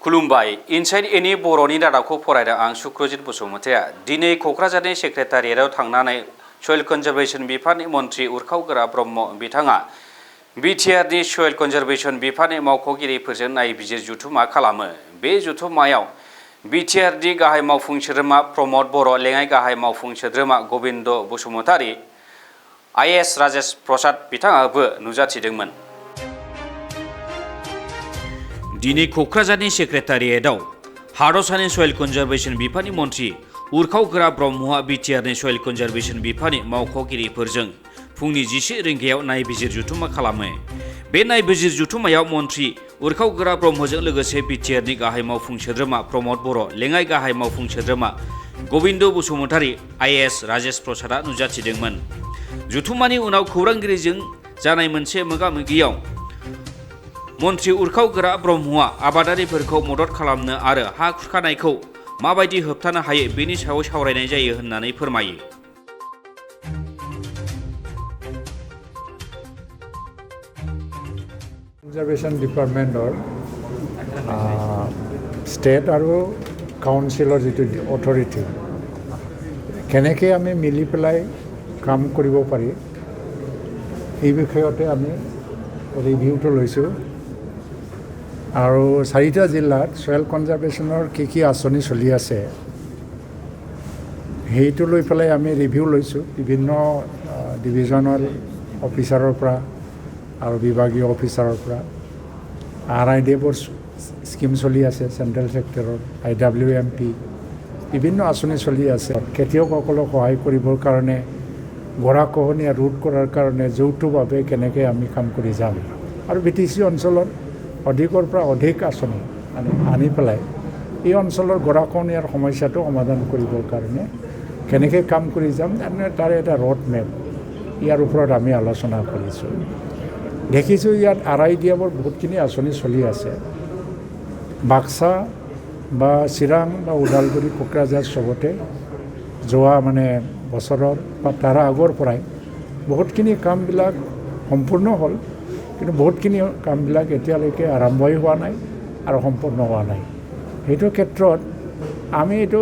खुलुमबाय inside any बर'नि रादाबखौ फरायदों आं सुक्रजित बसुमतारिया दिनै क'क्राझारनि सेक्रेटारियेटआव थांनानै सयल कनजारभेशन बिफाननि मन्थ्रि उरखावगोरा ब्रह्म बिथाङा बिटिआरनि सयल कनजारभेशन बिफाननि मावख'गिरिफोरजों नायबिजिर जथुमा खालामो। बे जथुमायाव बिटिआरनि गाहाय मावफुं सोद्रोमा प्रमद बर', लेङाइ गाहाय मावफुं सोद्रोमा गबिन्द बसुमतारि, आइएएस राजेश प्रसाद बिथाङाबो नुजाथिदोंमोन। दिनै क'क्राझारनि सेक्रेटारियेटआव हादरसानि सयल कनजारभेशन बिफाननि मन्थ्रि उरखावगोरा ब्रह्मआ बिटिआरनि सयल कनजारभेशन बिफाननि मावख'गिरिफोरजों फुंनि 11 रिंगायाव नायबिजिर जथुमा खालामो। बे नायबिजिर जथुमायाव मन्थ्रि उरखावगोरा ब्रह्मजों लोगोसे बिटिआरनि गाहाय मावफुं सोद्रोमा प्रमद बर', लेङाइ गाहाय मावफुं सोद्रोमा गबिन्द बसुमतारि, आइएएस राजेश प्रसादआ नुजाथिदोंमोन। जथुमानि उनाव खौरांगिरिजों जानाय मोनसे मोगा-मोगियाव मन्थ्रि उरखावगोरा ब्रह्मआ आबादारिफोरखौ मदद खालामनो आरो हा खुरखानायखौ माबायदि होबथानो हायो बेनि सायाव सावरायनाय जायो होननानै फोरमायो। কনজারভেশন ডিপাৰ্টমেন্টৰ স্টেট আৰু কাউন্সিলৰ যিটো অথৰিটি কেনেকৈ আমি মিলি পেলাই কাম কৰিব পাৰি এই বিষয়তে আমি ৰিভিউটো লৈছোঁ। আৰু 4টা জিলাত সয়েল কনজাৰভেশ্যনৰ কি আঁচনি চলি আছে সেইটো লৈ পেলাই আমি ৰিভিউ লৈছোঁ বিভিন্ন ডিভিজনেল অফিচাৰৰ পৰা আৰু বিভাগীয় অফিচাৰৰ পৰা। RIDFৰ স্কিম চলি আছে, চেণ্ট্ৰেল ছেক্টৰৰ IWMP বিভিন্ন আঁচনি চলি আছে। খেতিয়কসকলক সহায় কৰিবৰ কাৰণে গৰাখহনীয়া ৰোধ কৰাৰ কাৰণে যৌথভাৱে কেনেকৈ আমি কাম কৰি যাম আৰু BTC অঞ্চলত অধিকৰ পৰা অধিক আঁচনি আনি পেলাই এই অঞ্চলৰ গৰাখহনীয়াৰ সমস্যাটো সমাধান কৰিবৰ কাৰণে কেনেকৈ কাম কৰি যাম তাৰ এটা ৰোড মেপ ইয়াৰ ওপৰত আমি আলোচনা কৰিছোঁ। দেখিছোঁ ইয়াত RIDFৰ বহুতখিনি আঁচনি চলি আছে। বাক্সা বা চিৰাং বা ওদালগুৰি, কোকৰাঝাৰ চবতে যোৱা বছৰৰ বা তাৰ আগৰ পৰাই বহুতখিনি কামবিলাক সম্পূৰ্ণ হ'ল, কিন্তু বহুতখিনি কামবিলাক এতিয়ালৈকে আৰম্ভই হোৱা নাই আৰু সম্পূৰ্ণ হোৱা নাই। সেইটো ক্ষেত্ৰত আমি এইটো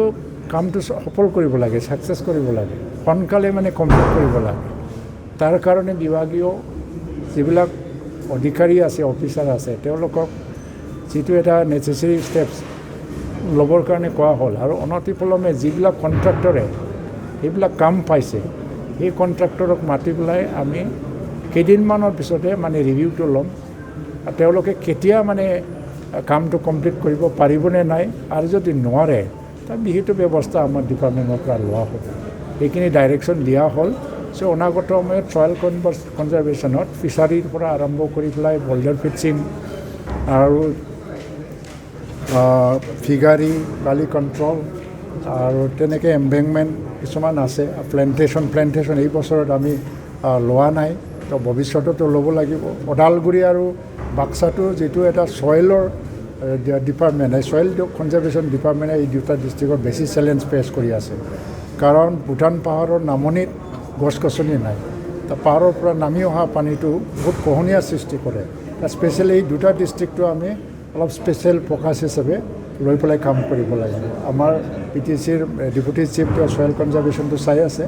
কামটো সফল কৰিব লাগে, ছাকচেছ কৰিব লাগে, সোনকালে কমপ্লিট কৰিব লাগে। তাৰ কাৰণে বিভাগীয় যিবিলাক অধিকাৰী আছে, অফিচাৰ আছে, তেওঁলোকক যিটো এটা নেচেচেৰী ষ্টেপছ ল'বৰ কাৰণে কোৱা হ'ল। আৰু অনতিপলমে যিবিলাক কণ্ট্ৰাক্টৰে এইবিলাক কাম পাইছে সেই কণ্ট্ৰাক্টৰক মাতি পেলাই আমি কেইদিনমানৰ পিছতে ৰিভিউটো ল'ম। তেওঁলোকে কেতিয়া কামটো কমপ্লিট কৰিব পাৰিবনে নাই, আৰু যদি নোৱাৰে তাৰ বিহিত ব্যৱস্থা আমাৰ ডিপাৰ্টমেণ্টৰ পৰা লোৱা হ'ব। এইখিনি ডাইৰেকশ্যন দিয়া হ'ল। চ' অনাগত সময়ত সয়েল কনজাৰভেশ্যনত ফিচাৰীৰ পৰা আৰম্ভ কৰি পেলাই বল্ডাৰ ফিক্সিং আৰু ফিগাৰী, বালি কণ্ট্ৰল আৰু তেনেকৈ এম্বেংমেণ্ট কিছুমান আছে। প্লেণ্টেশ্যন এই বছৰত আমি লোৱা নাই, তো ভৱিষ্যততো ল'ব লাগিব। ওদালগুৰি আৰু বাক্সাটো যিটো এটা ছয়েলৰ ডিপাৰ্টমেণ্ট, এই ছয়েল কনজাৰভেশ্যন ডিপাৰ্টমেণ্টে এই দুটা ডিষ্ট্ৰিক্টত বেছি চেলেঞ্জ ফেচ কৰি আছে। কাৰণ ভূটান পাহাৰৰ নামনিত গছ গছনি নাই, পাহাৰৰ পৰা নামি অহা পানীটো বহুত খহনীয়াৰ সৃষ্টি কৰে। স্পেচিয়েলি এই দুটা ডিষ্ট্ৰিক্টটো আমি অলপ স্পেচিয়েল ফ'কাছ হিচাপে লৈ পেলাই কাম কৰিব লাগিব। আমাৰ BTCৰ ডেপুটি চিফ তেওঁ সয়েল কনজাৰভেশ্যনটো চাই আছে।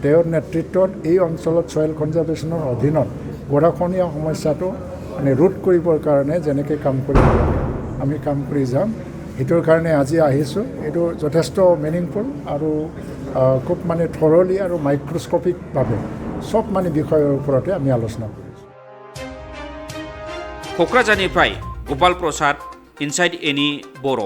তেওঁৰ নেতৃত্বত এই অঞ্চলত সয়েল কনজাৰভেশ্যনৰ অধীনত গৰাখহনীয়া সমস্যাটো ৰোধ কৰিবৰ কাৰণে যেনেকৈ কাম কৰিব লাগে আমি কাম কৰি যাম। সেইটোৰ কাৰণে আজি আহিছোঁ। এইটো যথেষ্ট মিনিংফুল আৰু খুব থৰলি আৰু মাইক্ৰস্কপিকভাৱে চব বিষয়ৰ ওপৰতে আমি আলোচনা কৰিছোঁ। क'क्राझारनिफ्राय गपाल प्रसाद, इनसाइड एनि बर'।